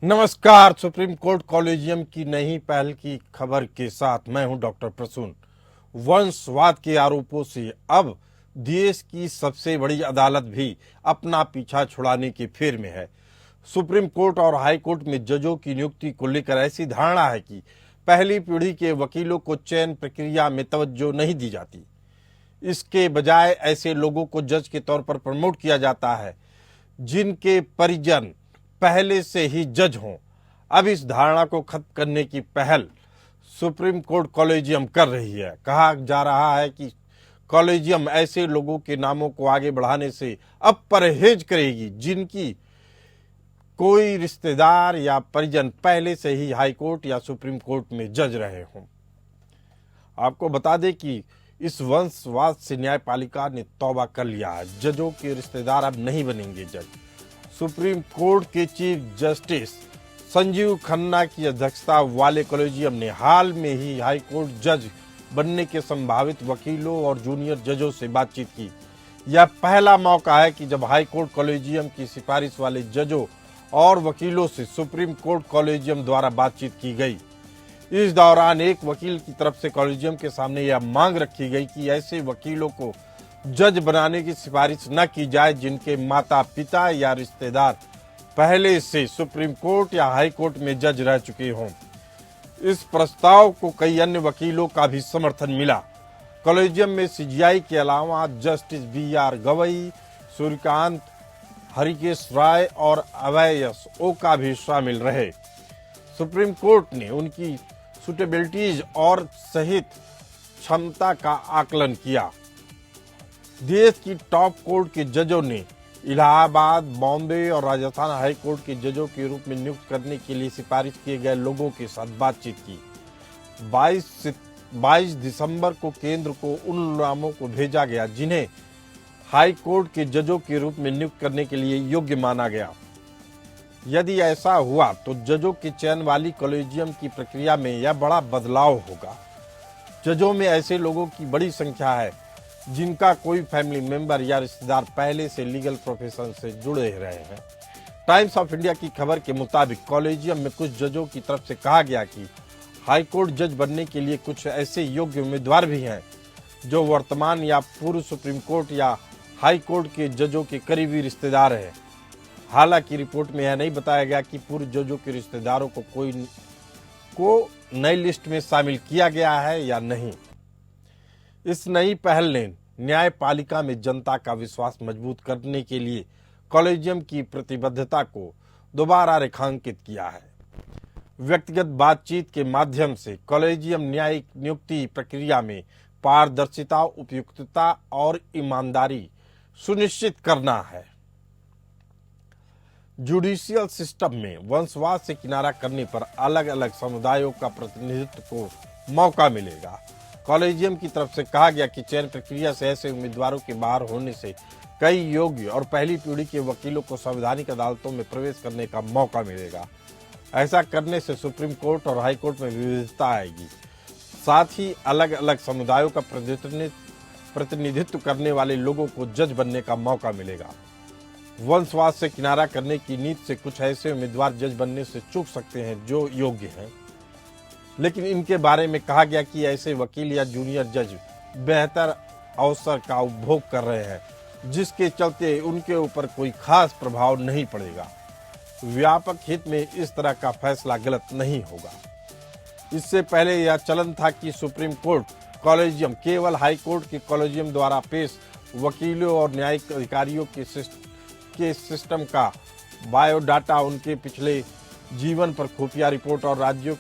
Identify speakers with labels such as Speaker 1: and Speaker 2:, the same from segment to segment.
Speaker 1: नमस्कार। Supreme court collegium की नई पहल की खबर के साथ मैं हूं डॉक्टर प्रसून। वंशवाद के आरोपों से अब देश की सबसे बड़ी अदालत भी अपना पीछा छुड़ाने की फेर में है। सुप्रीम कोर्ट और हाई कोर्ट में जजों की नियुक्ति को लेकर ऐसी धारणा है कि पहली पीढ़ी के वकीलों को चयन प्रक्रिया में तवज्जो नहीं दी जाती। इसके बजाय ऐसे लोगों को जज के तौर पर प्रमोट किया जाता है जिनके परिजन पहले से ही जज हों। अब इस धारणा को खत्म करने की पहल सुप्रीम कोर्ट कॉलेजियम कर रही है। कहा जा रहा है कि कॉलेजियम ऐसे लोगों के नामों को आगे बढ़ाने से अब परहेज करेगी जिनकी कोई रिश्तेदार या परिजन पहले से ही हाई कोर्ट या सुप्रीम कोर्ट में जज रहे हों। आपको बता दें कि इस वंशवाद से न्यायपालिका ने तौबा कर लिया है। जजों के रिश्तेदार अब नहीं बनेंगे जज। सुप्रीम कोर्ट के चीफ जस्टिस संजीव खन्ना की अध्यक्षता वाले कॉलेजियम ने हाल में ही हाई कोर्ट जज बनने के संभावित वकीलों और जूनियर जजों से बातचीत की। यह पहला मौका है कि जब हाई कोर्ट कॉलेजियम की सिफारिश वाले जजों और वकीलों से सुप्रीम कोर्ट कॉलेजियम द्वारा बातचीत की गई। इस दौरान एक वकील की तरफ से कॉलेजियम के सामने यह मांग रखी गई कि ऐसे वकीलों को जज बनाने की सिफारिश न की जाए जिनके माता पिता या रिश्तेदार पहले से सुप्रीम कोर्ट या हाई कोर्ट में जज रह चुके हों। इस प्रस्ताव को कई अन्य वकीलों का भी समर्थन मिला। कॉलेजियम में सीजीआई के अलावा जस्टिस BR गवई, सूर्यकांत, हरिकेश राय और अभय ओका भी शामिल रहे। सुप्रीम कोर्ट ने उनकी सुटेबिलिटीज और सहित क्षमता का आकलन किया। देश की टॉप कोर्ट के जजों ने इलाहाबाद, बॉम्बे और राजस्थान हाई कोर्ट के जजों के रूप में नियुक्त करने के लिए सिफारिश किए गए लोगों के साथ बातचीत की। 22 दिसंबर को केंद्र को उन नामों को भेजा गया जिन्हें हाई कोर्ट के जजों के रूप में नियुक्त करने के लिए योग्य माना गया। यदि ऐसा हुआ तो जजों के चयन वाली कॉलेजियम की प्रक्रिया में यह बड़ा बदलाव होगा। जजों में ऐसे लोगों की बड़ी संख्या है जिनका कोई फैमिली मेंबर या रिश्तेदार पहले से लीगल प्रोफेशन से जुड़े रहे हैं। टाइम्स ऑफ इंडिया की खबर के मुताबिक कॉलेजियम में कुछ जजों की तरफ से कहा गया कि हाई कोर्ट जज बनने के लिए कुछ ऐसे योग्य उम्मीदवार भी हैं जो वर्तमान या पूर्व सुप्रीम कोर्ट या हाई कोर्ट के जजों के करीबी रिश्तेदार हैं। हालांकि रिपोर्ट में यह नहीं बताया गया कि पूर्व जजों के रिश्तेदारों को नई लिस्ट में शामिल किया गया है या नहीं। इस नई पहल ने न्यायपालिका में जनता का विश्वास मजबूत करने के लिए कॉलेजियम की प्रतिबद्धता को दोबारा रेखांकित किया है। व्यक्तिगत बातचीत के माध्यम से कॉलेजियम न्यायिक नियुक्ति प्रक्रिया में पारदर्शिता, उपयुक्तता और ईमानदारी सुनिश्चित करना है। जुडिशियल सिस्टम में वंशवाद से किनारा करने पर अलग अलग समुदायों का प्रतिनिधित्व को मौका मिलेगा। कॉलेजियम की तरफ से कहा गया कि चयन प्रक्रिया से ऐसे उम्मीदवारों के बाहर होने से कई योग्य और पहली पीढ़ी के वकीलों को संवैधानिक अदालतों में प्रवेश करने का मौका मिलेगा। ऐसा करने से सुप्रीम कोर्ट और हाई कोर्ट में विविधता आएगी। साथ ही अलग अलग समुदायों का प्रतिनिधित्व करने वाले लोगों को जज बनने का मौका मिलेगा। वंशवाद से किनारा करने की नीति से कुछ ऐसे उम्मीदवार जज बनने से चूक सकते हैं जो योग्य हैं, लेकिन इनके बारे में कहा गया कि ऐसे वकील या जूनियर जज बेहतर अवसर का उपभोग कर रहे हैं जिसके चलते उनके ऊपर कोई खास प्रभाव नहीं पड़ेगा। व्यापक हित में इस तरह का फैसला गलत नहीं होगा। इससे पहले यह चलन था कि सुप्रीम कोर्ट कॉलेजियम केवल हाई कोर्ट के कॉलेजियम द्वारा पेश वकीलों और न्यायिक अधिकारियों के सिस्टम का बायोडाटा, उनके पिछले जीवन पर खुफिया रिपोर्ट और राज्यों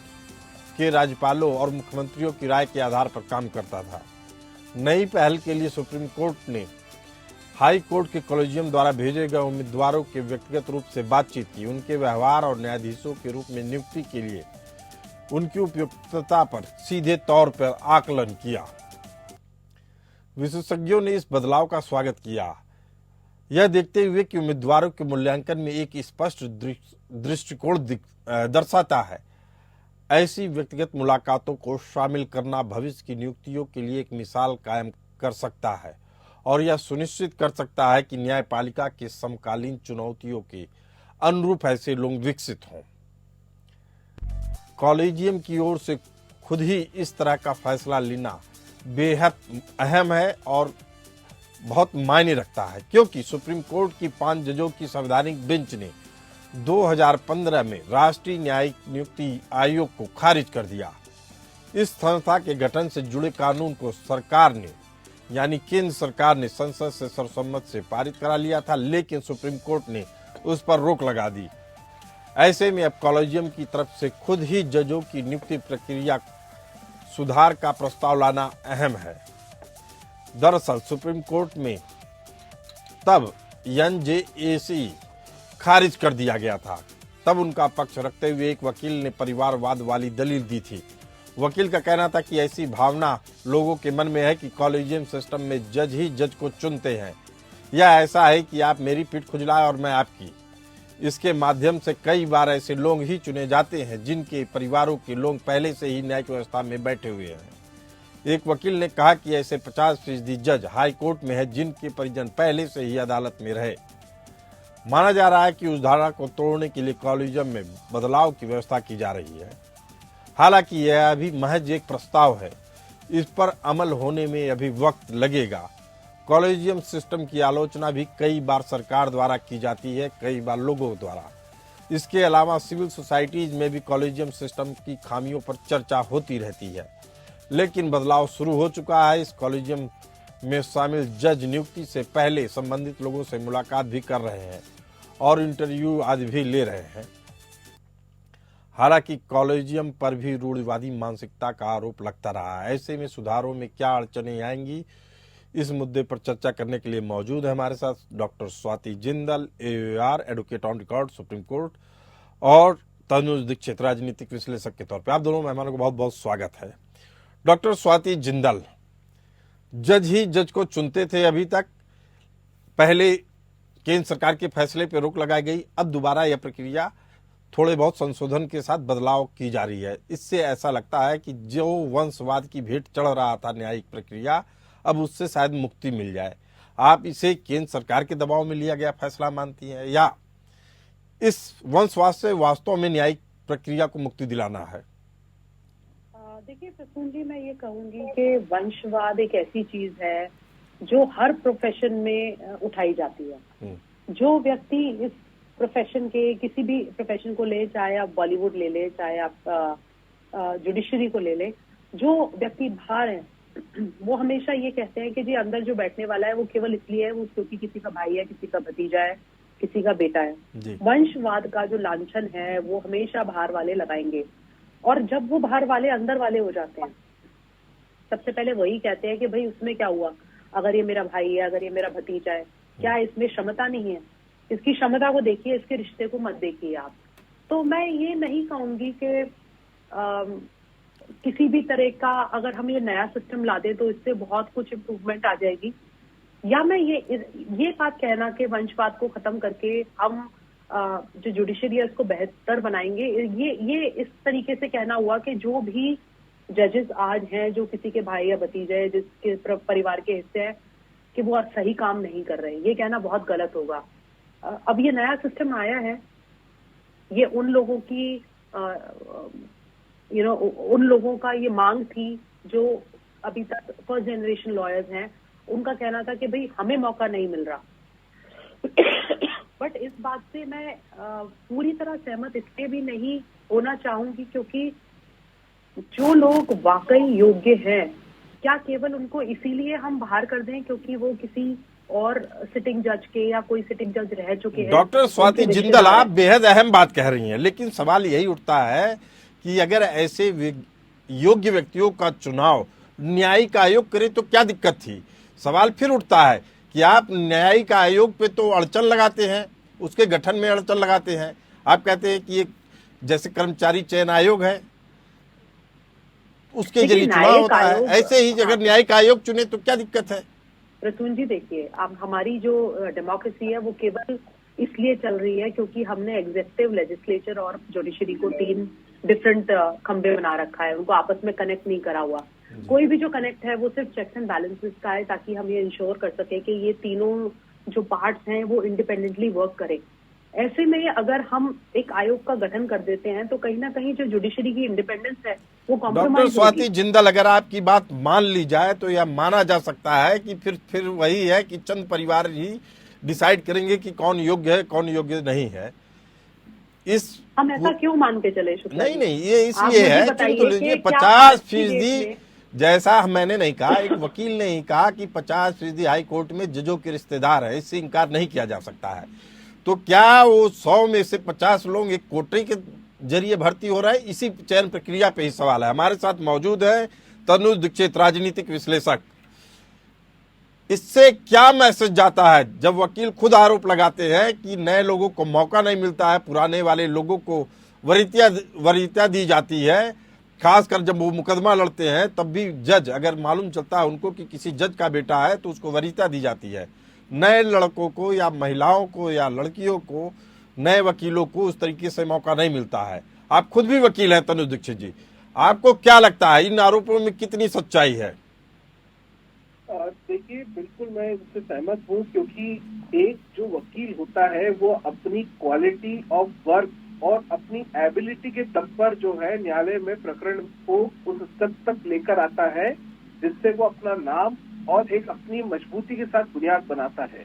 Speaker 1: के राज्यपालों और मुख्यमंत्रियों की राय के आधार पर काम करता था। नई पहल के लिए सुप्रीम कोर्ट ने हाई कोर्ट के कॉलेजियम द्वारा भेजे गए उम्मीदवारों के व्यक्तिगत रूप से बातचीत की। उनके व्यवहार और न्यायाधीशों के रूप में नियुक्ति के लिए उनकी उपयुक्तता पर सीधे तौर पर आकलन किया। विशेषज्ञों ने इस बदलाव का स्वागत किया, यह देखते हुए कि उम्मीदवारों के मूल्यांकन में एक स्पष्ट दृष्टिकोण दर्शाता है। ऐसी व्यक्तिगत मुलाकातों को शामिल करना भविष्य की नियुक्तियों के लिए एक मिसाल कायम कर सकता है और यह सुनिश्चित कर सकता है कि न्यायपालिका के समकालीन चुनौतियों के अनुरूप ऐसे लोग विकसित हों। कॉलेजियम की ओर से खुद ही इस तरह का फैसला लेना बेहद अहम है और बहुत मायने रखता है, क्योंकि सुप्रीम कोर्ट की 5 जजों की संवैधानिक बेंच ने 2015 में राष्ट्रीय न्यायिक नियुक्ति आयोग को खारिज कर दिया। इस संस्था के गठन से जुड़े कानून को सरकार ने यानी केंद्र सरकार ने संसद से सर्वसम्मति से पारित करा लिया था, लेकिन सुप्रीम कोर्ट ने उस पर रोक लगा दी। ऐसे में अब कॉलेजियम की तरफ से खुद ही जजों की नियुक्ति प्रक्रिया सुधार का प्रस्ताव लाना अहम है। दरअसल सुप्रीम कोर्ट में तब एनजेएसी खारिज कर दिया गया था। तब उनका पक्ष रखते हुए एक वकील ने परिवारवाद वाली दलील दी थी। वकील का कहना था कि ऐसी भावना लोगों के मन में है कि कॉलेजियम सिस्टम में जज ही जज को चुनते हैं, या ऐसा है कि आप मेरी पीठ खुजलाए और मैं आपकी। इसके माध्यम से कई बार ऐसे लोग ही चुने जाते हैं जिनके परिवारों के लोग पहले से ही न्यायिक व्यवस्था में बैठे हुए हैं। एक वकील ने कहा कि ऐसे 50% जज हाई कोर्ट में है जिनके परिजन पहले से ही अदालत में रहे। माना जा रहा है कि उस धारणा को तोड़ने के लिए कॉलेजियम में बदलाव की व्यवस्था की जा रही है। हालांकि यह अभी महज एक प्रस्ताव है, इस पर अमल होने में अभी वक्त लगेगा। कॉलेजियम सिस्टम की आलोचना भी कई बार सरकार द्वारा की जाती है, कई बार लोगों द्वारा। इसके अलावा सिविल सोसाइटीज में भी कॉलेजियम सिस्टम की खामियों पर चर्चा होती रहती है, लेकिन बदलाव शुरू हो चुका है। इस कॉलेजियम में शामिल जज नियुक्ति से पहले संबंधित लोगों से मुलाकात भी कर रहे हैं और इंटरव्यू आदि भी ले रहे हैं। हालांकि कॉलेजियम पर भी रूढ़िवादी मानसिकता का आरोप लगता रहा है। ऐसे में सुधारों में क्या अड़चनें आएंगी, इस मुद्दे पर चर्चा करने के लिए मौजूद है हमारे साथ doctor Swati Jindal, AOAR advocate on record supreme court, और तनुज दीक्षित राजनीतिक विश्लेषक के तौर पर। आप दोनों मेहमानों को बहुत बहुत स्वागत है। डॉक्टर स्वाति जिंदल, जज ही जज को चुनते थे अभी तक, पहले केंद्र सरकार के फैसले पर रोक लगाई गई, अब दोबारा यह प्रक्रिया थोड़े बहुत संशोधन के साथ बदलाव की जा रही है। इससे ऐसा लगता है कि जो वंशवाद की भेंट चढ़ रहा था न्यायिक प्रक्रिया, अब उससे शायद मुक्ति मिल जाए। आप इसे केंद्र सरकार के दबाव में लिया गया फैसला मानती हैं, या इस वंशवाद से वास्तव में न्यायिक प्रक्रिया को मुक्ति दिलाना है?
Speaker 2: देखिए प्रसून जी, मैं ये कहूंगी कि वंशवाद एक ऐसी चीज है जो हर प्रोफेशन में उठाई जाती है। जो व्यक्ति इस प्रोफेशन के किसी भी प्रोफेशन को ले, चाहे आप बॉलीवुड ले ले, चाहे आप जुडिशरी को ले ले, जो व्यक्ति बाहर हैं वो हमेशा ये कहते हैं कि जी अंदर जो बैठने वाला है वो केवल इसलिए है वो क्योंकि किसी का भाई है, किसी का भतीजा है, किसी का बेटा है। वंशवाद का जो लांछन है वो हमेशा बाहर वाले लगाएंगे, और जब वो बाहर वाले अंदर वाले हो जाते हैं, सबसे पहले वही कहते हैं कि भाई उसमें क्या हुआ, अगर ये मेरा भाई है, अगर ये मेरा भतीजा है, क्या इसमें क्षमता नहीं है? इसकी क्षमता को देखिए, इसके रिश्ते को मत देखिए आप। तो मैं ये नहीं कहूंगी कि किसी भी तरह का अगर हम ये नया सिस्टम ला दें तो इससे बहुत कुछ इम्प्रूवमेंट आ जाएगी, या मैं ये बात कहना कि वंशवाद को खत्म करके हम जो जुडिशरी है उसको बेहतर बनाएंगे, ये इस तरीके से कहना हुआ कि जो भी जजेस आज हैं जो किसी के भाई या भतीजे है, जिसके परिवार के हिस्से हैं, कि वो सही काम नहीं कर रहे, ये कहना बहुत गलत होगा। अब ये नया सिस्टम आया है, ये उन लोगों की उन लोगों का ये मांग थी जो अभी तक फर्स्ट जनरेशन लॉयर्स हैं, उनका कहना था कि भाई हमें मौका नहीं मिल रहा। बट इस बात से मैं पूरी तरह सहमत इसलिए भी नहीं होना चाहूंगी क्योंकि जो लोग वाकई योग्य हैं, क्या केवल उनको इसीलिए हम बाहर कर दें क्योंकि वो किसी और सिटिंग जज के या कोई सिटिंग जज रह चुके हैं?
Speaker 1: डॉक्टर स्वाति जिंदल, आप बेहद अहम बात कह रही हैं, लेकिन सवाल यही उठता है कि अगर ऐसे योग्य व्यक्तियों का चुनाव न्यायिक आयोग करे तो क्या दिक्कत थी? सवाल फिर उठता है कि आप न्यायिक आयोग पे तो अड़चन लगाते हैं, उसके गठन में अड़चन लगाते हैं। आप कहते हैं कि ये जैसे कर्मचारी चयन आयोग है उसके जरिए चुनाव होता है, ऐसे ही अगर न्यायिक आयोग चुने तो क्या दिक्कत है?
Speaker 2: प्रसून जी देखिए, अब हमारी जो डेमोक्रेसी है वो केवल इसलिए चल रही है क्योंकि हमने एग्जीक्यूटिव, लेजिस्लेचर और जुडिशरी को 3 डिफरेंट खंबे बना रखा है, उनको आपस में कनेक्ट नहीं करा हुआ। कोई भी जो कनेक्ट है वो सिर्फ चेक्स एंड बैलेंसेस का है, ताकि हम ये इंश्योर कर सके कि ये तीनों जो पार्ट्स हैं वो इंडिपेंडेंटली वर्क करें। ऐसे में अगर हम एक आयोग का गठन कर देते हैं तो कहीं ना कहीं जो जुडिशरी की इंडिपेंडेंस है वो
Speaker 1: डॉक्टर
Speaker 2: कॉम्प्रोमाइज
Speaker 1: स्वाति
Speaker 2: होगी।
Speaker 1: जिंदल, अगर आपकी बात मान ली जाए तो यह माना जा सकता है कि फिर वही है कि चंद परिवार ही डिसाइड करेंगे कि कौन योग्य है कौन योग्य नहीं है।
Speaker 2: हम ऐसा क्यों मान के चले शुक्ला
Speaker 1: नहीं
Speaker 2: जी?
Speaker 1: नहीं, ये
Speaker 2: आप
Speaker 1: इसलिए
Speaker 2: मुझे
Speaker 1: है, चुन तो
Speaker 2: बताइए
Speaker 1: लीजिए
Speaker 2: कि क्या आज की डेट
Speaker 1: 50%।
Speaker 2: में
Speaker 1: जैसा मैंने नहीं कहा, एक वकील ने ही कहा कि 50% हाई कोर्ट में जजों के रिश्तेदार है, इससे इनकार नहीं किया जा सकता है। तो क्या वो 100 में से 50 लोग एक कोटे के जरिए भर्ती हो रहे हैं? इसी चयन प्रक्रिया पे ही सवाल है। हमारे साथ मौजूद है तनुज दीक्षित, राजनीतिक विश्लेषक। इससे क्या मैसेज जाता है जब वकील खुद आरोप लगाते हैं कि नए लोगों को मौका नहीं मिलता है, पुराने वाले लोगों को वरीयता दी जाती है, खासकर जब वो मुकदमा लड़ते हैं तब भी जज अगर मालूम चलता है उनको कि किसी जज का बेटा है तो उसको वरीयता दी जाती है। नए लड़कों को या महिलाओं को या लड़कियों को, नए वकीलों को उस तरीके से मौका नहीं मिलता है। आप खुद भी वकील हैं तनुज दीक्षित जी, आपको क्या लगता है इन आरोपों में कितनी सच्चाई है?
Speaker 3: देखिए, बिल्कुल मैं इससे सहमत हूँ, क्योंकि एक जो वकील होता है वो अपनी क्वालिटी ऑफ वर्क और अपनी एबिलिटी के दम पर जो है न्यायालय में प्रकरण को उस स्तर तक लेकर आता है जिससे वो अपना नाम और एक अपनी मजबूती के साथ बुनियाद बनाता है।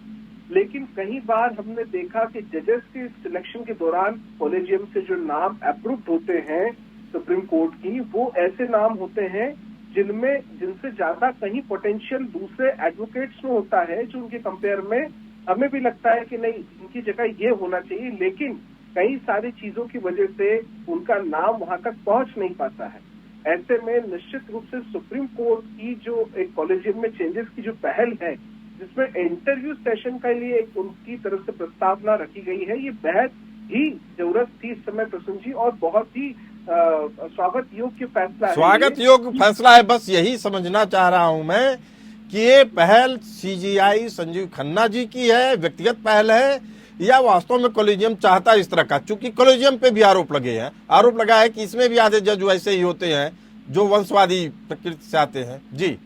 Speaker 3: लेकिन कई बार हमने देखा कि जजेस के सिलेक्शन के दौरान कॉलेजियम से जो नाम अप्रूव्ड होते हैं सुप्रीम कोर्ट की, वो ऐसे नाम होते हैं जिनसे ज्यादा कहीं पोटेंशियल दूसरे एडवोकेट्स में होता है, जो उनके कंपेयर में हमें भी लगता है कि नहीं इनकी जगह ये होना चाहिए, लेकिन कई सारी चीजों की वजह से उनका नाम वहां तक पहुंच नहीं पाता है। ऐसे में निश्चित रूप से सुप्रीम कोर्ट की जो एक कॉलेजियम में चेंजेस की जो पहल है, जिसमें इंटरव्यू सेशन के लिए एक उनकी तरफ से प्रस्तावना रखी गई है, ये बेहद ही जरूरत थी इस समय प्रसून जी, और बहुत ही स्वागत योग्य फैसला है।
Speaker 1: स्वागत योग्य फैसला है। बस यही समझना चाह रहा हूं मैं कि ये पहल सीजीआई संजीव खन्ना जी की है, व्यक्तिगत पहल है, या वास्तव में कॉलेजियम चाहता है इस तरह का? चूंकि कॉलेजियम पे भी आरोप लगे हैं, आरोप लगा है कि इसमें भी आधे जज वैसे ही होते हैं जो वंशवादी प्रकृति से आते हैं। जी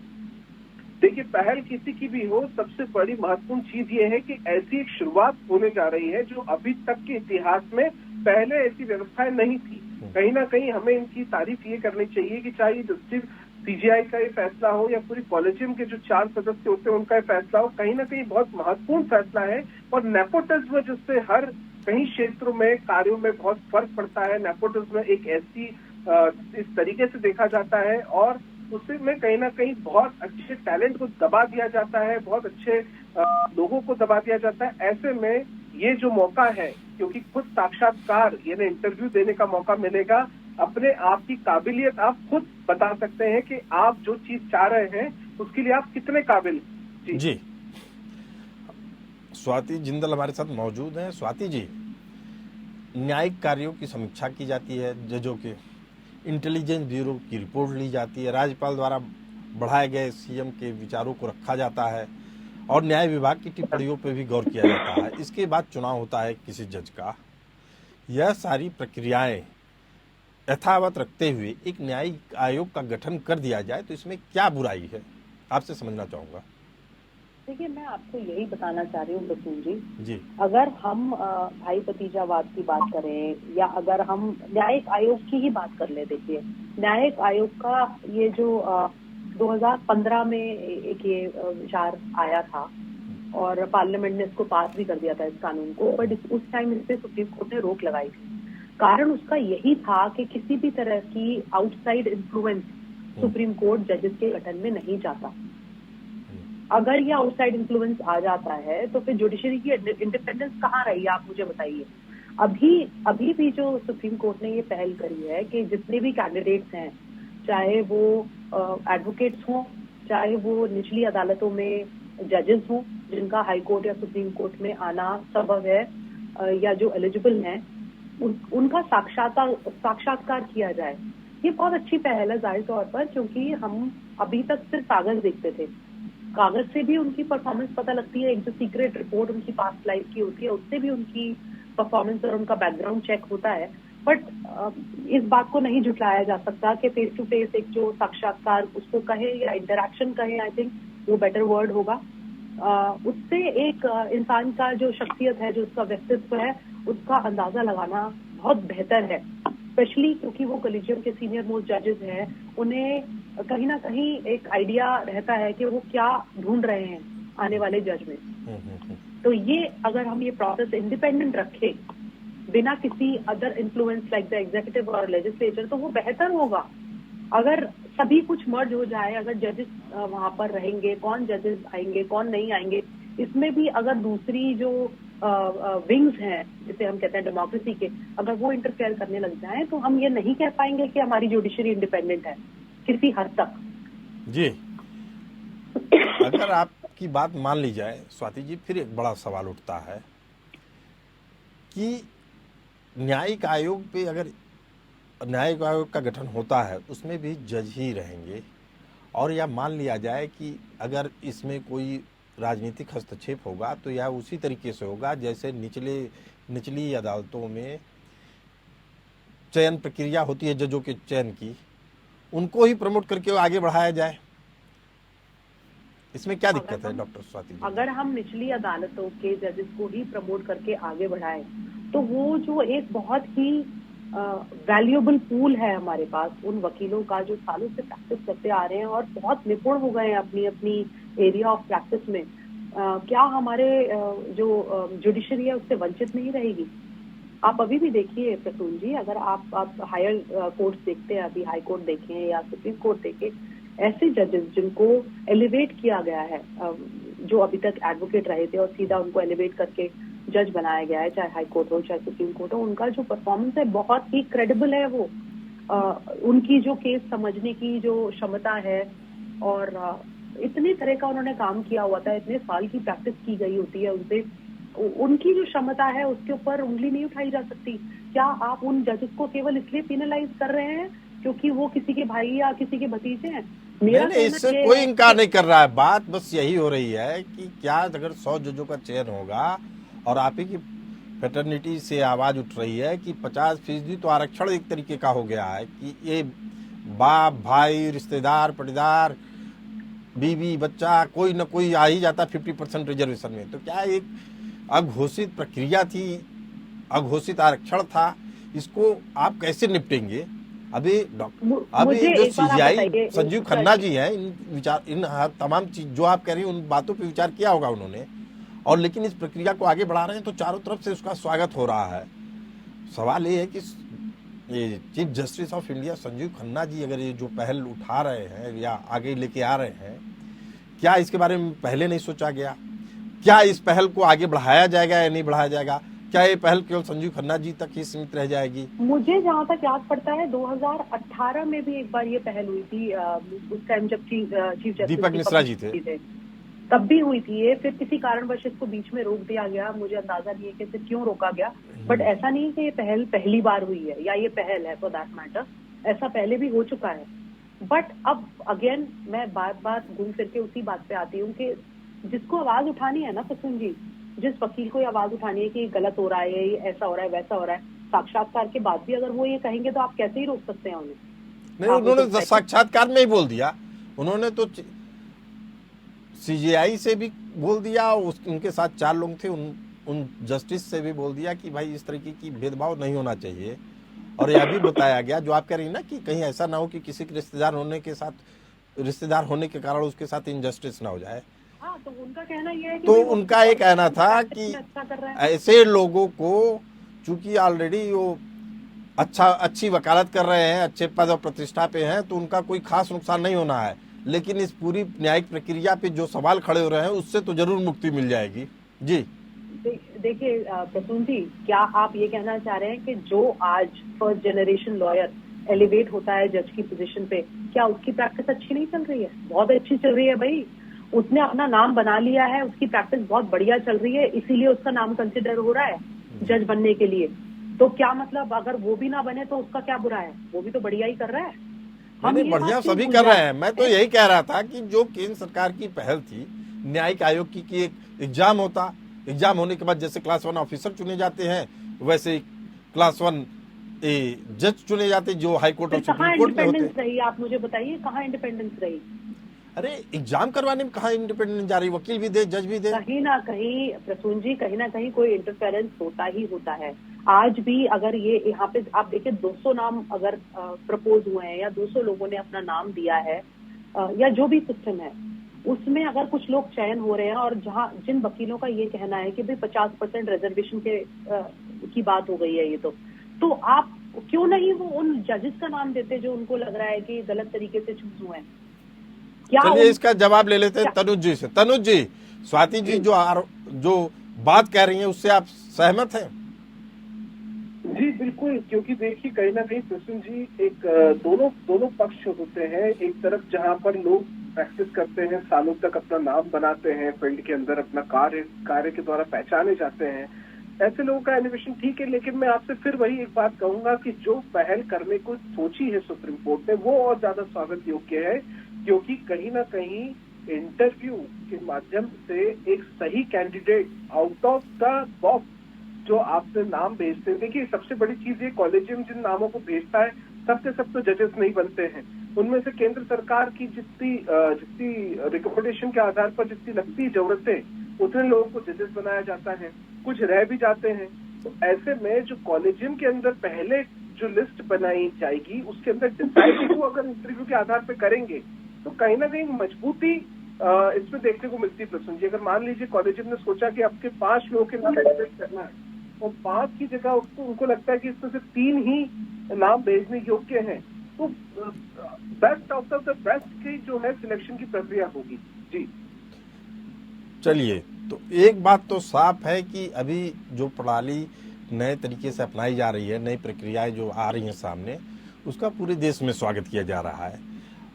Speaker 3: देखिए, पहल किसी की भी हो, सबसे बड़ी महत्वपूर्ण चीज ये है कि ऐसी एक शुरुआत होने जा रही है जो अभी तक के इतिहास में पहले ऐसी व्यवस्थाएं नहीं थी। कहीं ना कहीं हमें इनकी तारीफ ये करनी चाहिए कि चाहे जस्टिस सीजीआई का ये फैसला हो या पूरी कॉलेजियम के जो 4 सदस्य होते हैं उनका ये फैसला हो, कहीं ना कहीं बहुत महत्वपूर्ण फैसला है। और नेपोटिज्म जिससे हर कहीं क्षेत्रों में कार्यों में बहुत फर्क पड़ता है, नेपोटिज्म एक ऐसी इस तरीके से देखा जाता है और उससे में कहीं ना कहीं बहुत अच्छे टैलेंट को दबा दिया जाता है, बहुत अच्छे लोगों को दबा दिया जाता है। ऐसे में ये जो मौका है, क्योंकि खुद साक्षात्कार यानी इंटरव्यू देने का मौका मिलेगा, अपने आप की काबिलियत आप खुद बता सकते हैं कि आप जो चीज चाह रहे हैं उसके लिए आप कितने काबिल हैं।
Speaker 1: जी स्वाति जिंदल हमारे साथ मौजूद हैं। स्वाति जी, न्यायिक कार्यों की समीक्षा की जाती है, जजों के इंटेलिजेंस ब्यूरो की रिपोर्ट ली जाती है, राज्यपाल द्वारा बढ़ाए गए सीएम के विचारों को रखा जाता है और न्याय विभाग की टिप्पणियों पर भी गौर किया जाता है। इसके बाद चुनाव होता है किसी जज का। यह सारी प्रक्रियाएं यथावत रखते हुए एक न्यायिक आयोग का गठन कर दिया जाए तो इसमें क्या बुराई है, आपसे समझना चाहूंगा।
Speaker 2: देखिए, मैं आपको यही बताना चाह रही हूँ प्रसून
Speaker 1: जी,
Speaker 2: अगर हम भाई भतीजावाद की बात करें या अगर हम न्यायिक आयोग की ही बात कर ले, देखिए न्यायिक आयोग का ये जो 2015 में एक ये विचार आया था और पार्लियामेंट ने इसको पास भी कर दिया था इस कानून को, बट उस टाइम इस पे सुप्रीम कोर्ट ने रोक लगाई थी। कारण उसका यही था कि किसी भी तरह की आउटसाइड इन्फ्लुएंस सुप्रीम कोर्ट जजेस के गठन में नहीं चाहता। अगर ये आउटसाइड इन्फ्लुएंस आ जाता है तो फिर जुडिशरी की इंडिपेंडेंस कहाँ रही, आप मुझे बताइए। अभी भी जो सुप्रीम कोर्ट ने ये पहल करी है कि जितने भी कैंडिडेट्स हैं, चाहे वो एडवोकेट्स हों, चाहे वो निचली अदालतों में जजेस हों जिनका हाई कोर्ट या सुप्रीम कोर्ट में आना संभव है, या जो एलिजिबल हैं, उनका साक्षात्कार किया जाए। ये बहुत अच्छी पहल है जाहिर तौर पर, क्योंकि हम अभी तक सिर्फ कागज देखते थे। कागज से भी उनकी परफॉर्मेंस पता लगती है, एक जो सीक्रेट रिपोर्ट उनकी पास्ट लाइफ की होती है उससे भी उनकी परफॉर्मेंस और उनका बैकग्राउंड चेक होता है। बट इस बात को नहीं झुटलाया जा सकता कि फेस टू फेस एक जो साक्षात्कार उसको कहे या इंटरैक्शन कहे, आई थिंक वो बेटर वर्ड होगा, उससे एक इंसान का जो शख्सियत है, जो उसका व्यक्तित्व है, उसका अंदाजा लगाना बहुत बेहतर है। स्पेशली क्योंकि वो कॉलेजियम के सीनियर मोस्ट जजेस हैं, उन्हें कहीं ना कहीं एक आइडिया रहता है कि वो क्या ढूंढ रहे हैं आने वाले जज में। तो ये अगर हम ये प्रोसेस इंडिपेंडेंट रखें बिना किसी other influence like the executive और लेजिस्लेचर, तो वो बेहतर होगा। अगर सभी कुछ मर्ज हो जाए, अगर जजेस वहां पर रहेंगे, कौन जजेस आएंगे कौन नहीं आएंगे, इसमें भी अगर दूसरी जो विंग्स हैं जिसे हम कहते हैं डेमोक्रेसी के, अगर वो इंटरफेयर करने लग जाएं, तो हम ये नहीं कह पाएंगे कि हमारी जुडिशरी इंडिपेंडेंट है किसी हद तक।
Speaker 1: जी, अगर आपकी बात मान ली जाए स्वाति जी, फिर एक बड़ा सवाल उठता है कि न्यायिक आयोग पे अगर न्यायिक आयोग का गठन होता है उसमें भी जज ही रहेंगे, और या मान लिया जाए कि अगर इसमें कोई राजनीतिक हस्तक्षेप होगा तो यह उसी तरीके से होगा जैसे निचली अदालतों में चयन प्रक्रिया होती है जजों के चयन की, उनको ही प्रमोट करके आगे बढ़ाया जाए। इसमें क्या दिक्कत है डॉक्टर स्वाति जी?
Speaker 2: अगर हम निचली अदालतों के जजेस को ही प्रमोट करके आगे बढ़ाएं, तो वो जो एक बहुत ही वैल्यूएबल पूल है हमारे पास उन वकीलों का जो सालों से प्रैक्टिस करते आ रहे हैं और बहुत निपुण हो गए हैं अपनी अपनी एरिया ऑफ प्रैक्टिस में, क्या हमारे जो जुडिशरी है उससे वंचित नहीं रहेगी? आप अभी भी देखिए प्रसून जी, अगर आप हायर कोर्ट्स देखते हैं, अभी हाई कोर्ट देखें या सुप्रीम कोर्ट देखें, ऐसे जजेस जिनको एलिवेट किया गया है, जो अभी तक एडवोकेट रहे थे और सीधा उनको एलिवेट करके जज बनाया गया है, चाहे हाई कोर्ट हो चाहे सुप्रीम कोर्ट हो, उनका जो परफॉर्मेंस है बहुत ही क्रेडिबल है। वो उनकी जो केस समझने की जो क्षमता है, और इतने तरह का उन्होंने काम किया हुआ था, इतने साल की प्रैक्टिस की गई होती है उनसे, उनकी जो क्षमता है उसके ऊपर उंगली नहीं उठाई जा सकती। क्या आप उन जजेस को केवल इसलिए पिनलाइज कर रहे हैं क्योंकि वो किसी के भाई या किसी के भतीजे हैं? मेरा
Speaker 1: नहीं, इससे कोई इनकार नहीं कर रहा है। बात बस यही हो रही है कि क्या अगर 100 जजों का चयन होगा और आप ही की फेटर्निटी से आवाज उठ रही है कि 50% तो आरक्षण एक तरीके का हो गया है कि ये बाप भाई रिश्तेदार पटीदार बीवी बच्चा कोई न कोई आ ही जाता 50% रिजर्वेशन में, तो क्या एक अघोषित प्रक्रिया थी, अघोषित आरक्षण था, इसको आप कैसे निपटेंगे? अभी जो सीजीआई संजीव खन्ना जी हैं, इन तमाम चीज जो आप कह रही हैं उन बातों पे विचार किया होगा उन्होंने, और लेकिन इस प्रक्रिया को आगे बढ़ा रहे हैं तो चारों तरफ से उसका स्वागत हो रहा है। सवाल ये है कि ये chief justice of India Sanjiv Khanna ji अगर ये जो पहल उठा रहे हैं या आगे लेके आ रहे हैं, क्या इसके बारे में पहले नहीं सोचा गया? क्या इस पहल को आगे बढ़ाया जाएगा या नहीं बढ़ाया जाएगा? क्या ये पहल केवल संजीव खन्ना जी तक ही सीमित रह जाएगी?
Speaker 2: मुझे जहाँ तक याद पड़ता है 2018 में भी एक बार ये पहल हुई थी, उस टाइम जब चीफ जस्टिस
Speaker 1: दीपक मिश्रा जी थे,
Speaker 2: तब भी हुई थी ये। फिर किसी कारणवश इसको बीच में रोक दिया गया, मुझे अंदाजा नहीं है कि इसे क्यों रोका गया, बट ऐसा नहीं कि ये पहल पहली बार हुई है या ये पहल है फॉर दैट मैटर, ऐसा पहले भी हो चुका है। बट अब अगेन मैं बात घूम फिर के उसी बात पे आती हूँ कि जिसको आवाज उठानी है ना प्रसून जी, जिस वकील को ये आवाज उठानी है कि गलत हो रहा है, ये ऐसा हो रहा है वैसा हो रहा है, साक्षात्कार के बाद भी अगर वो ये कहेंगे तो आप कैसे ही रोक सकते हैं उन्हें?
Speaker 1: नहीं, उन्होंने साक्षात्कार में ही बोल दिया, उन्होंने तो सीजीआई से भी बोल दिया, उनके साथ 4 लोग थे, उन जस्टिस से भी बोल दिया कि भाई इस तरीके की भेदभाव नहीं होना चाहिए। और यह भी बताया गया जो आप कह रही ना कि कहीं ऐसा ना हो कि किसी के रिश्तेदार होने के कारण उसके साथ इनजस्टिस ना हो जाए।
Speaker 2: हाँ, तो उनका कहना यह है कि
Speaker 1: तो उनका ये कहना था कि ऐसे लोगों को चूंकि ऑलरेडी वो अच्छी वकालत कर रहे हैं, अच्छे पद और प्रतिष्ठा पे हैं, तो उनका कोई खास नुकसान नहीं होना है, लेकिन इस पूरी न्यायिक प्रक्रिया पे जो सवाल खड़े हो रहे हैं उससे तो जरूर मुक्ति मिल जाएगी। जी
Speaker 2: देखिए प्रसून जी, क्या आप ये कहना चाह रहे हैं कि जो आज फर्स्ट जनरेशन लॉयर एलिवेट होता है जज की पोजीशन पे, क्या उसकी प्रैक्टिस अच्छी नहीं चल रही है? बहुत अच्छी चल रही है भाई, उसने अपना नाम बना लिया है, उसकी प्रैक्टिस बहुत बढ़िया चल रही है, इसीलिए उसका नाम कंसिडर हो रहा है जज बनने के लिए। तो क्या मतलब अगर वो भी ना बने तो उसका क्या बुरा है? वो भी तो बढ़िया ही कर रहा है।
Speaker 1: नहीं, बढ़िया सभी कर रहे हैं। मैं तो यही कह रहा था कि जो केंद्र सरकार की पहल थी न्यायिक आयोग की कि एक एग्जाम होता, एग्जाम होने के बाद जैसे क्लास 1 ऑफिसर चुने जाते हैं वैसे क्लास 1 जज चुने जाते जो हाई कोर्ट और सुप्रीम कोर्ट में होते।
Speaker 2: रही आप मुझे बताइए, कहाँ इंडिपेंडेंस रही?
Speaker 1: अरे एग्जाम करवाने में कहाँ इंडिपेंडेंट जा रही, वकील भी दे, जज भी दे।
Speaker 2: कहीं ना कहीं प्रसून जी, कहीं ना कहीं कोई इंटरफेरेंस होता ही होता है। आज भी अगर ये यहाँ पे आप देखिए 200 नाम अगर प्रपोज हुए हैं या 200 लोगों ने अपना नाम दिया है या जो भी सिस्टम है उसमें अगर कुछ लोग चयन हो रहे हैं और जहाँ जिन वकीलों का ये कहना है कि भाई 50% रिजर्वेशन की बात हो गई है ये तो आप क्यों नहीं वो उन जजेस का नाम देते जो उनको लग रहा है कि गलत तरीके से चूज हुए हैं।
Speaker 1: चलिए इसका जवाब ले लेते हैं तनुज जी से। तनुज जी, स्वाति जी जो बात कह रही हैं उससे आप सहमत हैं?
Speaker 3: जी बिल्कुल, क्योंकि देखिए कहीं ना कहीं प्रसून जी एक दोनों पक्ष होते हैं। एक तरफ जहां पर लोग प्रैक्टिस करते हैं, सालों तक अपना नाम बनाते हैं, फील्ड के अंदर अपना कार्य के द्वारा पहचाने जाते हैं, ऐसे लोगों का एलिवेशन ठीक है। लेकिन मैं आपसे फिर वही एक बात कहूंगा कि जो पहल करने को सोची है सुप्रीम कोर्ट ने वो और ज्यादा स्वागत योग्य है, क्योंकि कहीं ना कहीं इंटरव्यू के माध्यम से एक सही candidate out of the box जो आपसे नाम भेजते हैं। देखिए सबसे बड़ी चीज ये, कॉलेजियम जिन नामों को भेजता है सबके सब तो जजेस नहीं बनते हैं। उनमें से केंद्र सरकार की जितनी रिकमेंडेशन के आधार पर जितनी लगती जरूरतें उतने लोगों को जजेस बनाया जाता है, कुछ रह भी जाते हैं। तो ऐसे में जो कॉलेजियम के अंदर पहले जो लिस्ट बनाई जाएगी उसके अंदर डिसाइड को अगर इंटरव्यू के आधार पर करेंगे तो कहीं ना कहीं मजबूती इसमें देखने को मिलती है। प्रसून जी, अगर मान लीजिए कॉलेजियम ने सोचा कि आपके 5 लोगों के नाम एलिमिनेट करना है और 5 की जगह उनको लगता है कि इसमें से 3 ही नाम भेजने योग्य हैं, तो best out of the best की जो है सिलेक्शन की प्रक्रिया होगी। जी
Speaker 1: चलिए, तो एक बात तो साफ है कि अभी जो प्रणाली नए तरीके से अपनाई जा रही है, नई प्रक्रियाएं जो आ रही हैं सामने, उसका पूरे देश में स्वागत किया जा रहा है।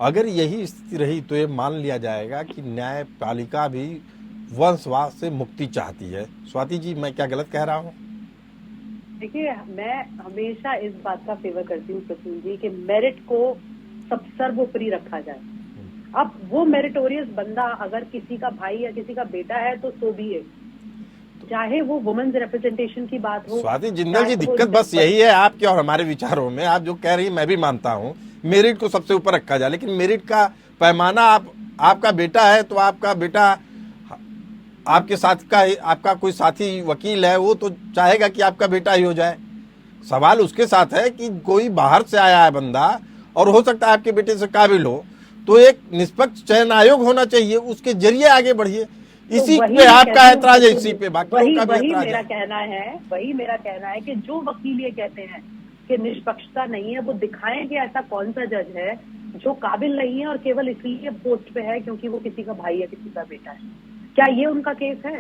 Speaker 1: अगर यही स्थिति रही तो ये मान लिया जाएगा कि न्यायपालिका भी वंशवाद से मुक्ति चाहती है। स्वाति जी, मैं क्या गलत कह रहा हूँ?
Speaker 2: देखिए, मैं हमेशा इस बात का फेवर करती हूँ प्रसून जी कि मेरिट को सर्वोपरि रखा जाए। अब वो मेरिटोरियस बंदा अगर किसी का भाई या किसी का बेटा है तो सो भी है, चाहे वो वुमेन्स रिप्रेजेंटेशन की बात हो।
Speaker 1: स्वाति जिंदल जी, दिक्कत बस यही है आपके और हमारे विचारों में। आप जो कह रही है मैं भी मानता हूँ, मेरिट को सबसे ऊपर रखा जाए, लेकिन मेरिट का पैमाना आपका बेटा है तो आपका बेटा आपके साथ का आपका कोई साथी वकील है वो तो चाहेगा कि आपका बेटा ही हो जाए। सवाल उसके साथ है कि कोई बाहर से आया है बंदा और हो सकता है आपके बेटे से काबिल हो, तो एक निष्पक्ष चयन आयोग होना चाहिए, उसके जरिए आगे बढ़िए। इसी पे आपका ऐतराज है, इसी पे बाकी
Speaker 2: वही
Speaker 1: का भी
Speaker 2: वही
Speaker 1: ऐतराज
Speaker 2: मेरा
Speaker 1: है।
Speaker 2: कहना है कि जो वकील ये कहते हैं कि निष्पक्षता नहीं है, वो दिखाएं कि ऐसा कौन सा जज है जो काबिल नहीं है और केवल इसलिए पोस्ट पे है क्योंकि वो किसी का भाई या किसी का बेटा है। क्या ये उनका केस है?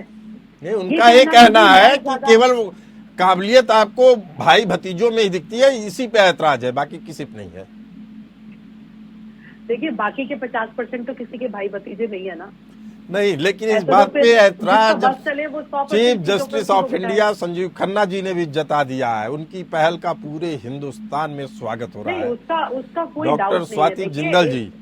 Speaker 1: नहीं, उनका ये कहना है कि केवल काबिलियत आपको भाई भतीजों में ही दिखती है, इसी पे ऐतराज है, बाकी किसी पे नहीं है।
Speaker 2: देखिए, बाकी के 50% तो किसी के भाई भतीजे नहीं है ना।
Speaker 1: नहीं, लेकिन इस बात पे ऐतराज chief justice of India Sanjiv Khanna ji ने भी जता दिया है। उनकी पहल का पूरे हिंदुस्तान में स्वागत हो रहा है।
Speaker 2: उसका कोई
Speaker 1: डॉक्टर स्वाति जिंदल जी,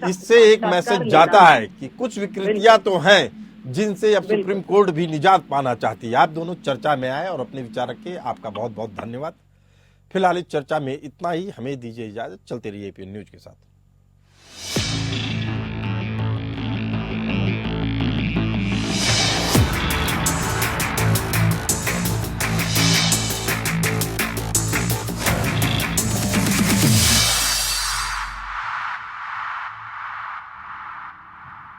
Speaker 1: इससे एक मैसेज जाता है कि कुछ विकृतियां तो हैं जिनसे अब सुप्रीम कोर्ट भी निजात पाना चाहती है। आप दोनों चर्चा में आए और अपने विचार रखे, आपका बहुत बहुत धन्यवाद। फिलहाल इस चर्चा में इतना ही, हमें दीजिए इजाजत। चलते रहिए एपीएन न्यूज के साथ।